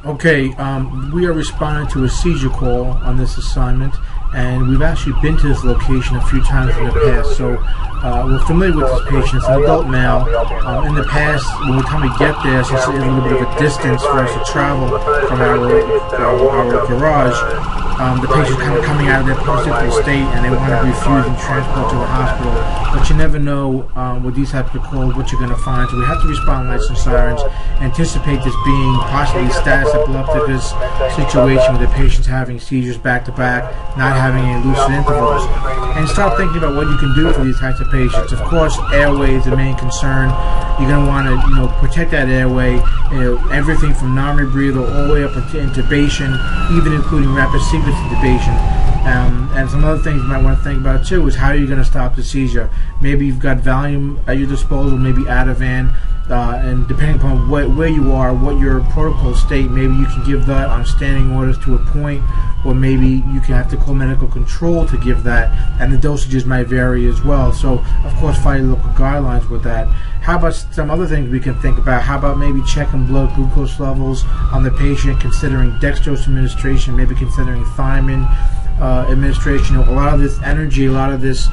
Okay, we are responding to a seizure call on this assignment, and we've actually been to this location a few times in the past, so we're familiar with this patient. It's an adult male. In the past, when the time we get there, since it's a little bit of a distance for us to travel from our garage, the patient's kind of coming out of their post-hospital state, and they want to refuse and transport to the hospital. But you never know with these types of calls what you're going to find, so we have to respond lights and sirens, anticipate this being possibly status epilepticus situation where the patient's having seizures back-to-back, not having any lucid intervals, and start thinking about what you can do for these types of patients. Of course, airway is the main concern. You're going to want to, protect that airway. Everything from non-rebreather all the way up into intubation, even including rapid sequence intubation. And some other things you might want to think about too is how you're going to stop the seizure. Maybe you've got Valium at your disposal, maybe Ativan, and depending upon where you are, what your protocol state, maybe you can give that on standing orders to a point, or maybe you can have to call medical control to give that, and the dosages might vary as well. So, of course, follow local guidelines with that. How about some other things we can think about? How about maybe checking blood glucose levels on the patient, considering dextrose administration, maybe considering thiamine administration? A lot of this energy, a lot of this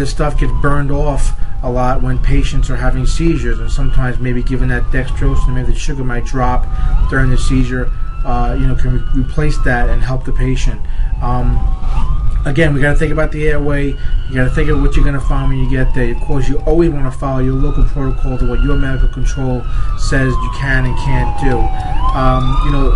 stuff gets burned off a lot when patients are having seizures, and sometimes maybe given that dextrose and maybe the sugar might drop during the seizure, can replace that and help the patient. Again, we got to think about the airway. You got to think of what you're going to find when you get there. Of course, you always want to follow your local protocols of what your medical control says you can and can't do.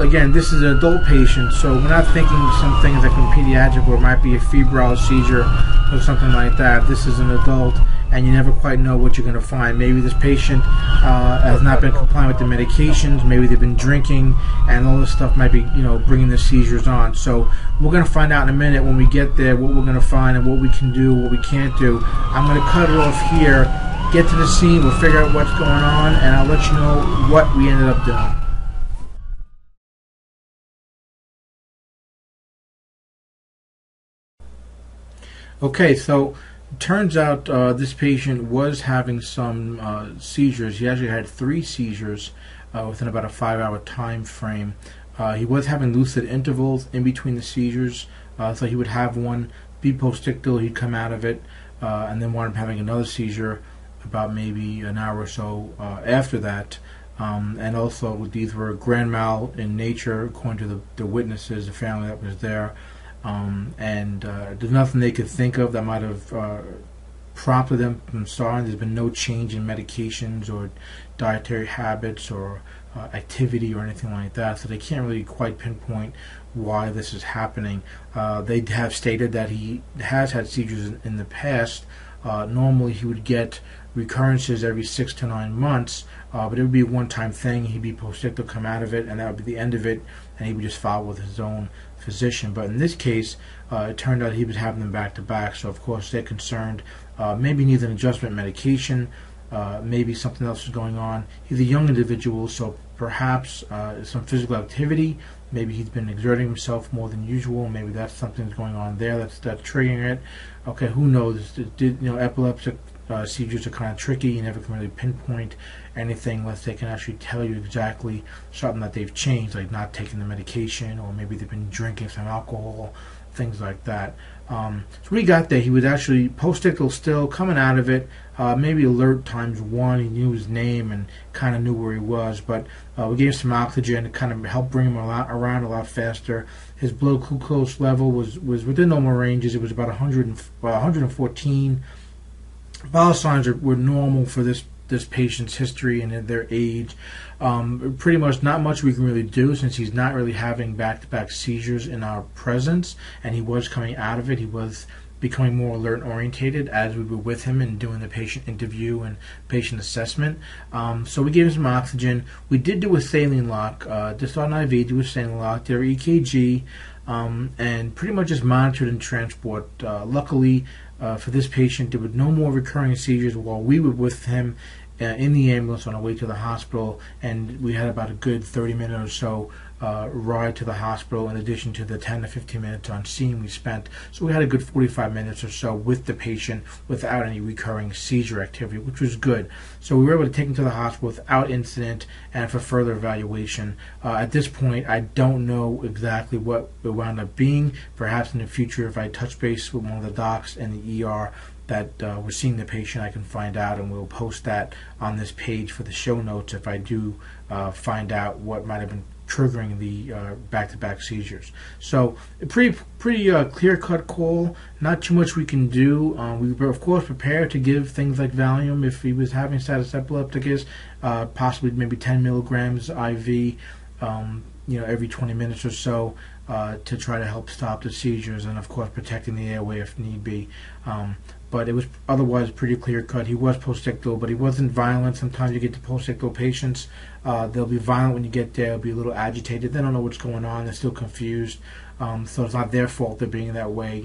Again, this is an adult patient, so we're not thinking some things like in pediatric where it might be a febrile seizure or something like that. This is an adult, and you never quite know what you're going to find. Maybe this patient has not been compliant with the medications. Maybe they've been drinking, and all this stuff might be, bringing the seizures on. So we're going to find out in a minute when we get there what we're going to find and what we can do, what we can't do. I'm going to cut it off here, get to the scene, we'll figure out what's going on, and I'll let you know what we ended up doing. Okay, so it turns out this patient was having some seizures. He actually had 3 seizures within about a 5-hour time frame. He was having lucid intervals in between the seizures, so he would have one, be postictal, he'd come out of it, and then wind up having another seizure about maybe an hour or so after that. And also, these were grand mal in nature, according to the witnesses, the family that was there. There's nothing they could think of that might have prompted them from starting. There's been no change in medications or dietary habits or activity or anything like that, so they can't really quite pinpoint why this is happening. They have stated that he has had seizures in the past. Normally he would get recurrences every 6 to 9 months, but it would be a one-time thing. He'd be postictal, come out of it, and that would be the end of it, and he would just follow with his own physician. But in this case, it turned out he was having them back-to-back, so of course they're concerned. Maybe needs an adjustment medication, maybe something else is going on. He's a young individual, so perhaps some physical activity. Maybe he's been exerting himself more than usual. Maybe that's something's going on there that's triggering it. Okay, who knows? Epileptic seizures are kind of tricky. You never can really pinpoint anything unless they can actually tell you exactly something that they've changed, like not taking the medication, or maybe they've been drinking some alcohol, things like that. So we got there. He was actually postictal still, coming out of it, maybe alert ×1. He knew his name and kind of knew where he was, but we gave him some oxygen to kind of help bring him around a lot faster. His blood glucose level was within normal ranges. It was about 114. Vital signs were normal for this patient's history and their age. Pretty much not much we can really do, since he's not really having back-to-back seizures in our presence, and he was coming out of it. He was becoming more alert orientated as we were with him and doing the patient interview and patient assessment. So we gave him some oxygen. We did do a saline lock, just on IV, do a saline lock, their EKG, and pretty much just monitored and transport. Luckily for this patient, there were no more recurring seizures while we were with him in the ambulance on our way to the hospital, and we had about a good 30-minute or so ride to the hospital, in addition to the 10 to 15 minutes on scene we spent. So we had a good 45 minutes or so with the patient without any recurring seizure activity, which was good. So we were able to take him to the hospital without incident and for further evaluation. At this point, I don't know exactly what it wound up being. Perhaps in the future, if I touch base with one of the docs in the ER that was seeing the patient, I can find out, and we'll post that on this page for the show notes if I do find out what might have been triggering the back-to-back seizures. So a pretty clear-cut call. Not too much we can do. We were of course prepared to give things like Valium if he was having status epilepticus, possibly maybe 10 milligrams IV, every 20 minutes or so, to try to help stop the seizures, and of course protecting the airway if need be. But it was otherwise pretty clear cut. He was postictal, but he wasn't violent. Sometimes you get to postictal patients, they'll be violent when you get there, they'll be a little agitated, they don't know what's going on, they're still confused. So it's not their fault they're being that way.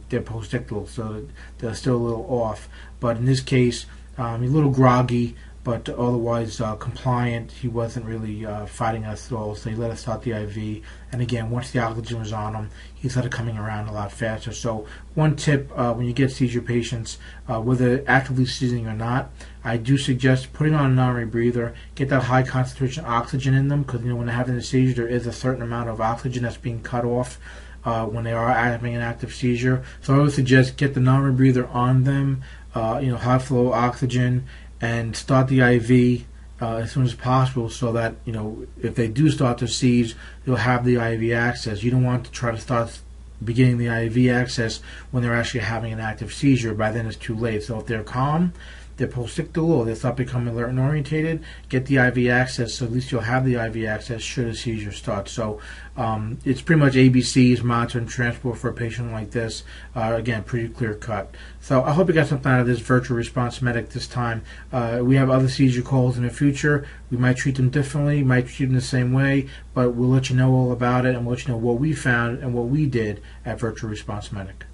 They're postictal, so they're still a little off. But in this case, he's a little groggy, but otherwise compliant. He wasn't really fighting us at all, so he let us start the IV. And again, once the oxygen was on him, he started coming around a lot faster. So one tip, when you get seizure patients, whether actively seizing or not, I do suggest putting on a non-rebreather, get that high concentration oxygen in them, because when they're having a seizure, there is a certain amount of oxygen that's being cut off when they are having an active seizure. So I would suggest get the non-rebreather on them, high flow oxygen, and start the IV as soon as possible, so that if they do start to seize, you'll have the IV access. You don't want to try to start beginning the IV access when they're actually having an active seizure. By then it's too late. So if they're calm, they're postictal, or they start becoming alert and orientated, get the IV access, so at least you'll have the IV access should a seizure start. So it's pretty much ABCs, monitor and transport for a patient like this. Again, pretty clear cut. So I hope you got something out of this virtual response medic this time. We have other seizure calls in the future. We might treat them differently, might treat them the same way, but we'll let you know all about it, and we'll let you know what we found and what we did at Virtual Response Medic.